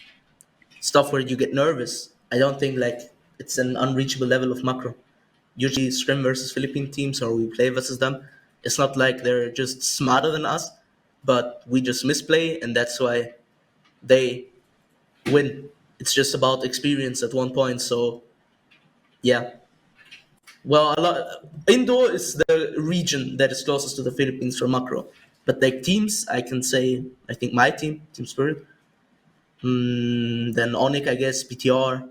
stuff where you get nervous. I don't think like it's an unreachable level of macro. Usually scrim versus Philippine teams or we play versus them. It's not like they're just smarter than us, but we just misplay and that's why they win. It's just about experience at one point. So yeah. Well, Indo is the region that is closest to the Philippines for macro. But like teams, I can say I think my team, Team Spirit. Then Onyx, I guess, PTR.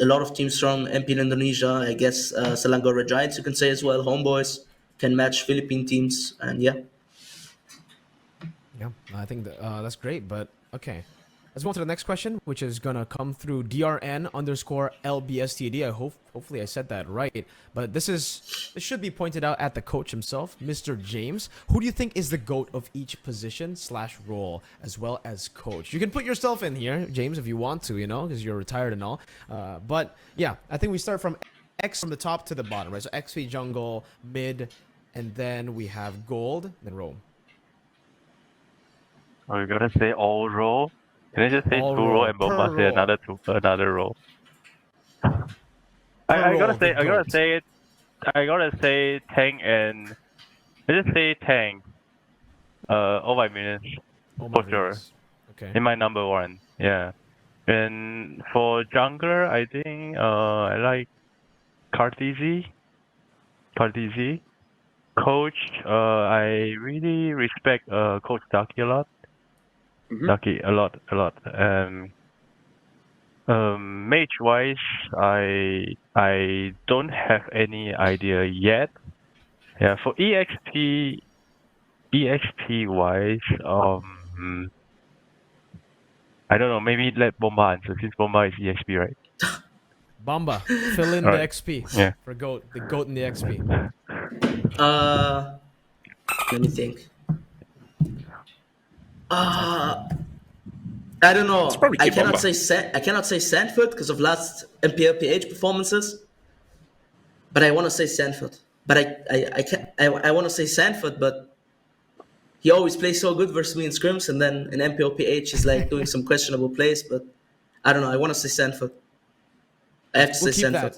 A lot of teams from MPL Indonesia, I guess Selangor Red Giants, you can say as well. Homeboys can match Philippine teams, and yeah. Yeah, I think that's great, but okay. Let's go on to the next question, which is gonna come through DRN_LBSTD. Hopefully I said that right. But this should be pointed out at the coach himself, Mr. James. Who do you think is the GOAT of each position/role, as well as coach? You can put yourself in here, James, if you want to, because you're retired and all. But yeah, I think we start from X from the top to the bottom, right? So XP jungle, mid, and then we have gold, then Rome. Oh, you gotta say all role? Can I just say All two role, role and per Bomba say role. another role? I role, gotta the say I gotta GOAT. say it. I gotta say tank and I just say tank. All my minutes Oh my for sure. goodness. Okay. In my number one, yeah. And for jungler, I think I like Cartesi. Coach, I really respect Coach Ducky a lot. Ducky a lot. Mage wise, I don't have any idea yet. Yeah, for EXP wise, I don't know. Maybe let Bomba answer since Bomba is EXP, right? Bomba, fill in Alright. the XP Yeah. for GOAT, the GOAT in the XP. Let me think. I don't know. probably I cannot KidBomba. I cannot say Sandford because of last MPL PH performances. But I want to say Sandford. But I want to say Sandford, but he always plays so good versus me in scrims, and then in MPL PH he's like doing some questionable plays. But I don't know. I want to say Sandford. I have to We'll say keep Sandford.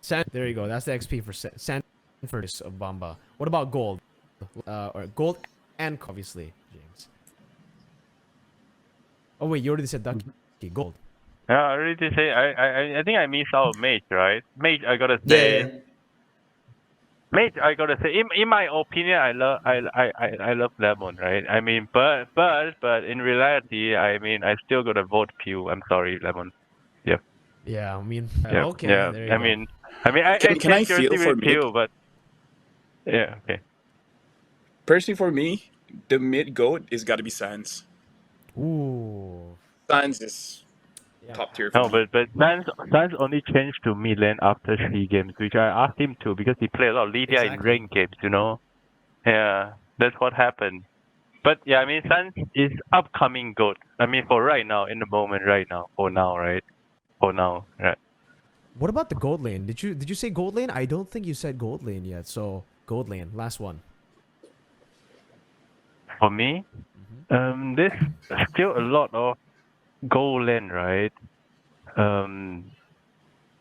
that. There you go. That's the XP for Sanford of Bomba. What about gold? Or gold and obviously James. Oh wait, you already said Ducky. Okay, gold. Yeah, I already say I think I missed out Mage, right? Mage, I gotta Yeah, say. yeah. Mage, I gotta say. In my opinion, I love Lemon, right? I mean, but in reality, I mean, I still gotta vote Pew. I'm sorry, Lemon. Yep. Yeah, I mean, Yep. okay. Yeah. There you I go. mean, I Can I change feel jersey for with mid? Pew, but yeah, okay. Personally, for me, the mid GOAT is got to be Sans. Ooh. Sans is top tier for No, me. but Sans only changed to mid lane after 3 games, which I asked him to because he played a lot of Lydia in Exactly. ranked games, Yeah, that's what happened. But yeah, I mean, Sans is upcoming GOAT. I mean, for right now, in the moment, right now, for now, right? What about the gold lane? Did you say gold lane? I don't think you said gold lane yet. So gold lane, last one. For me, there's still a lot of goal lane, right?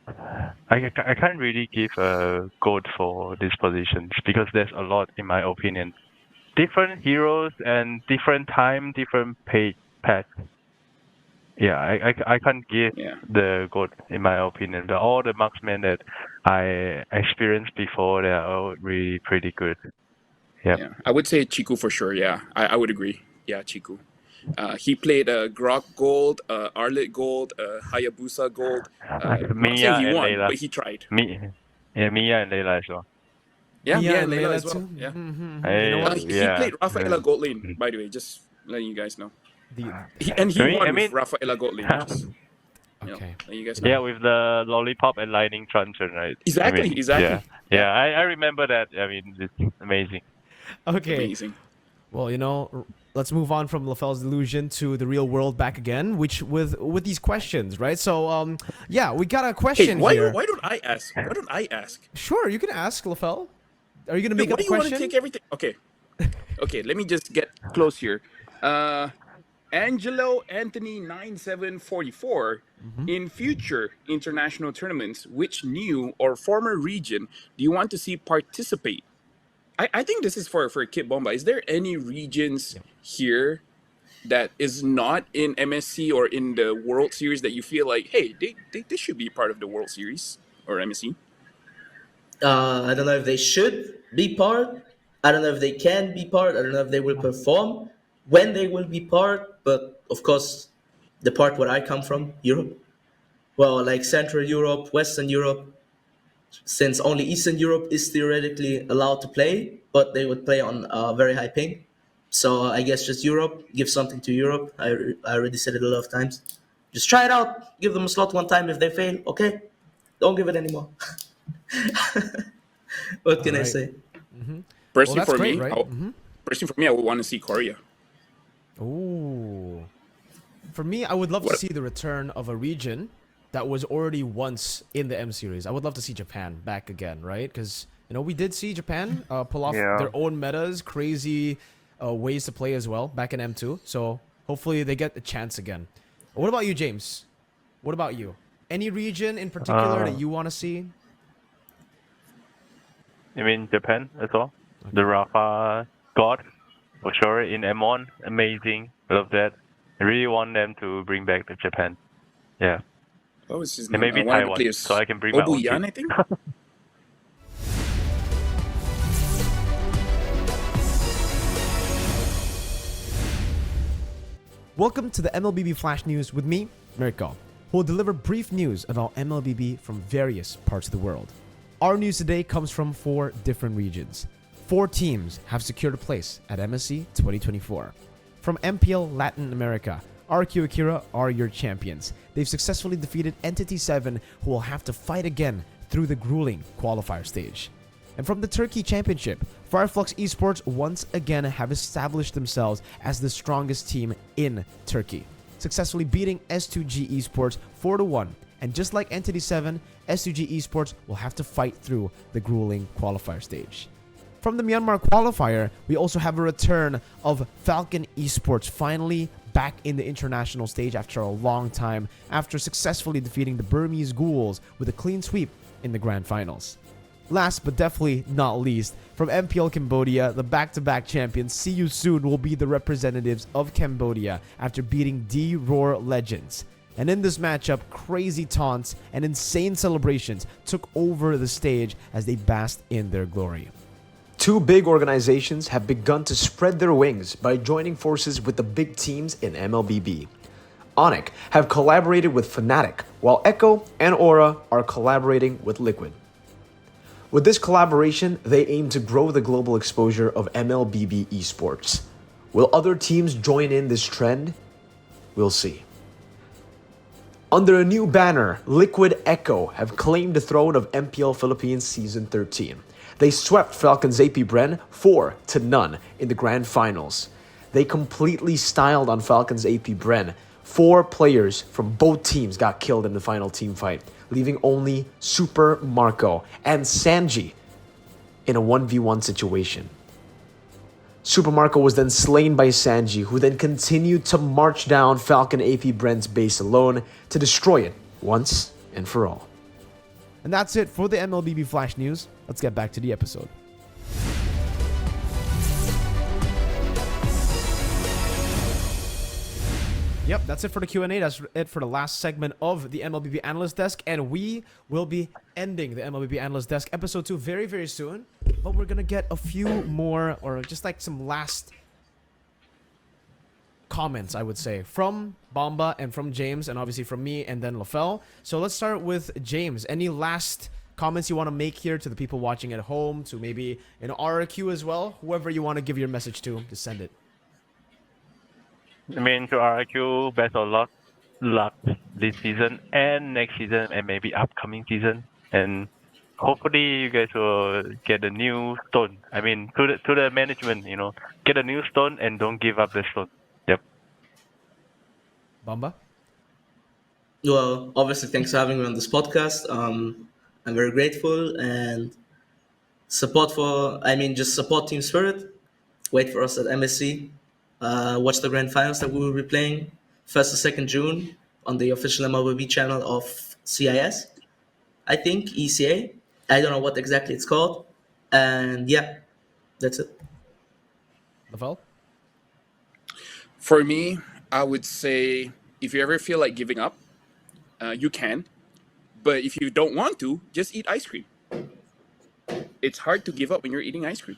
I can't really give a code for these positions because there's a lot, in my opinion. Different heroes and different time, different path. Yeah, I can't give Yeah. the code, in my opinion. But all the marksmen that I experienced before, they are all really pretty good. Yep. Yeah, I would say Chiku for sure. Yeah, I would agree. Yeah, Chiku. He played Grok Gold, Arlet Gold, Hayabusa Gold. Not Mia saying he and won, Layla. but he tried. Mia and Layla as well. Yeah, Mia Mia and and Layla Layla as well. too. Yeah. You know what? He Yeah. played Rafaela Gold Lane, Mm. by the way, just letting you guys know. The And he I won mean, with Rafaela Gold Lane. Just, okay. letting you guys yeah, know. with the lollipop and lightning truncheon, right? Exactly, exactly. Yeah, I remember that. I mean, it's amazing. Okay. Amazing. Well, let's move on from LaFell's delusion to the real world back again, which with these questions, right? So, yeah, we got a Hey, question here. why don't I ask? Why don't I ask? Sure, you can ask LaFell. Are you gonna Dude, make why up do a you want to question? take everything? Okay. Okay, let me just get close here. Angelo Anthony 9744. In future international tournaments, which new or former region do you want to see participate? I think this is for KidBomba. Is there any regions here that is not in MSC or in the World Series that you feel like, hey, they should be part of the World Series or MSC? I don't know if they should be part. I don't know if they can be part. I don't know if they will perform, when they will be part. But of course, the part where I come from, Europe, well, like Central Europe, Western Europe, since only Eastern Europe is theoretically allowed to play, but they would play on a very high ping. So I guess just Europe, give something to Europe. I already said it a lot of times. Just try it out. Give them a slot one time. If they fail, okay, don't give it anymore. What All can I right. say? Well, Personally, that's for great, me, right? I would want to see Korea. Ooh. For me, I would love to What- see the return of a region that was already once in the M series. I would love to see Japan back again, right? Because we did see Japan pull off Yeah. their own metas, crazy ways to play as well back in M2. So hopefully they get a chance again. What about you, James? What about you? Any region in particular that you want to see? I mean, Japan as well. The Rafa God, for sure, in M1. Amazing. Love that. I really want them to bring back the Japan. Yeah. What was his And name? maybe One of the Taiwan, players, so I can bring my own Obuyan, team. I think. Welcome to the MLBB Flash News with me, Mirko, who will deliver brief news about MLBB from various parts of the world. Our news today comes from 4 different regions. 4 teams have secured a place at MSC 2024. From MPL Latin America, RQ Akira are your champions. They've successfully defeated Entity 7, who will have to fight again through the grueling qualifier stage. And from the Turkey Championship, Fireflux Esports once again have established themselves as the strongest team in Turkey, successfully beating S2G Esports 4-1. And just like Entity 7, S2G Esports will have to fight through the grueling qualifier stage. From the Myanmar qualifier, we also have a return of Falcon Esports, finally back in the international stage after a long time, after successfully defeating the Burmese Ghouls with a clean sweep in the grand finals. Last but definitely not least, from MPL Cambodia, the back-to-back champions See You Soon will be the representatives of Cambodia after beating D-Roar Legends. And in this matchup, crazy taunts and insane celebrations took over the stage as they basked in their glory. 2 big organizations have begun to spread their wings by joining forces with the big teams in MLBB. Onyx have collaborated with Fnatic, while Echo and Aura are collaborating with Liquid. With this collaboration, they aim to grow the global exposure of MLBB Esports. Will other teams join in this trend? We'll see. Under a new banner, Liquid Echo have claimed the throne of MPL Philippines Season 13. They swept Falcons AP Bren 4-0 in the grand finals. They completely styled on Falcons AP Bren. 4 players from both teams got killed in the final team fight, leaving only Super Marco and Sanji in a 1v1 situation. Super Marco was then slain by Sanji, who then continued to march down Falcon AP Bren's base alone to destroy it once and for all. And that's it for the MLBB Flash News. Let's get back to the episode. Yep, that's it for the Q&A. That's it for the last segment of the MLBB Analyst Desk. And we will be ending the MLBB Analyst Desk episode 2 very, very soon. But we're going to get a few more, or just like some last comments, I would say, from Bomba and from James, and obviously from me and then LaFell. So let's start with James. Any last comments you want to make here to the people watching at home, to maybe an RQ as well? Whoever you want to give your message to, just send it. I mean, to RQ, best of luck this season and next season and maybe upcoming season. And hopefully you guys will get a new stone. I mean, to the management, you know, get a new stone and don't give up the stone. Yep. Bomba? Well, obviously, thanks for having me on this podcast. I'm very grateful, and just support Team Spirit. Wait for us at MSC. Watch the grand finals that we will be playing 1st to 2nd June on the official MLBB channel of CIS. I think ECA. I don't know what exactly it's called. And yeah, that's it. LaFell? For me, I would say if you ever feel like giving up, you can. But if you don't want to, just eat ice cream. It's hard to give up when you're eating ice cream.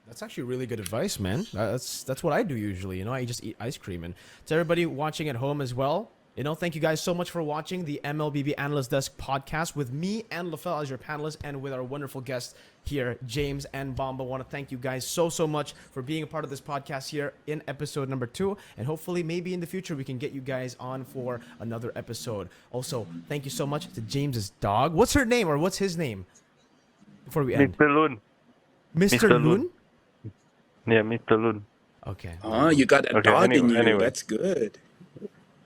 That's actually really good advice, man. That's what I do usually. You know, I just eat ice cream. And to everybody watching at home as well, you know, thank you guys so much for watching the MLBB Analyst Desk podcast with me and LaFell as your panelists, and with our wonderful guests here, James and Bomba. I want to thank you guys so much for being a part of this podcast here in episode number 2. And hopefully, maybe in the future, we can get you guys on for another episode. Also, thank you so much to James's dog. What's her name, or what's his name? Before we end. Mr. Loon. Mr. Loon? Yeah, Mr. Loon. Okay. Oh, you got a dog in you. Anyway. That's good.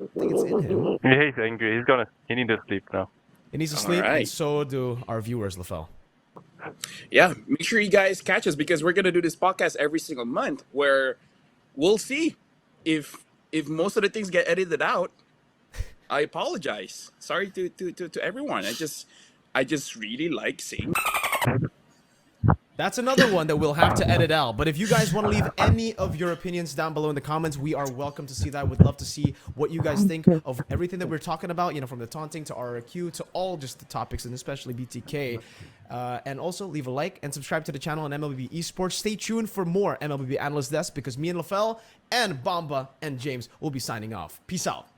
I think it's in him. Yeah, he's angry. He needs to sleep now. He needs to sleep, and right. so do our viewers, LaFell. Yeah, make sure you guys catch us, because we're going to do this podcast every single month, where we'll see if most of the things get edited out. I apologize. Sorry to everyone. I just really like saying. That's another one that we'll have to edit out. But if you guys want to leave any of your opinions down below in the comments, we are welcome to see that. We'd love to see what you guys think of everything that we're talking about, you know, from the taunting to RRQ to all just the topics, and especially BTK. And also leave a like and subscribe to the channel on MLBB Esports. Stay tuned for more MLBB Analyst Desk, because me and LaFell and Bomba and James will be signing off. Peace out.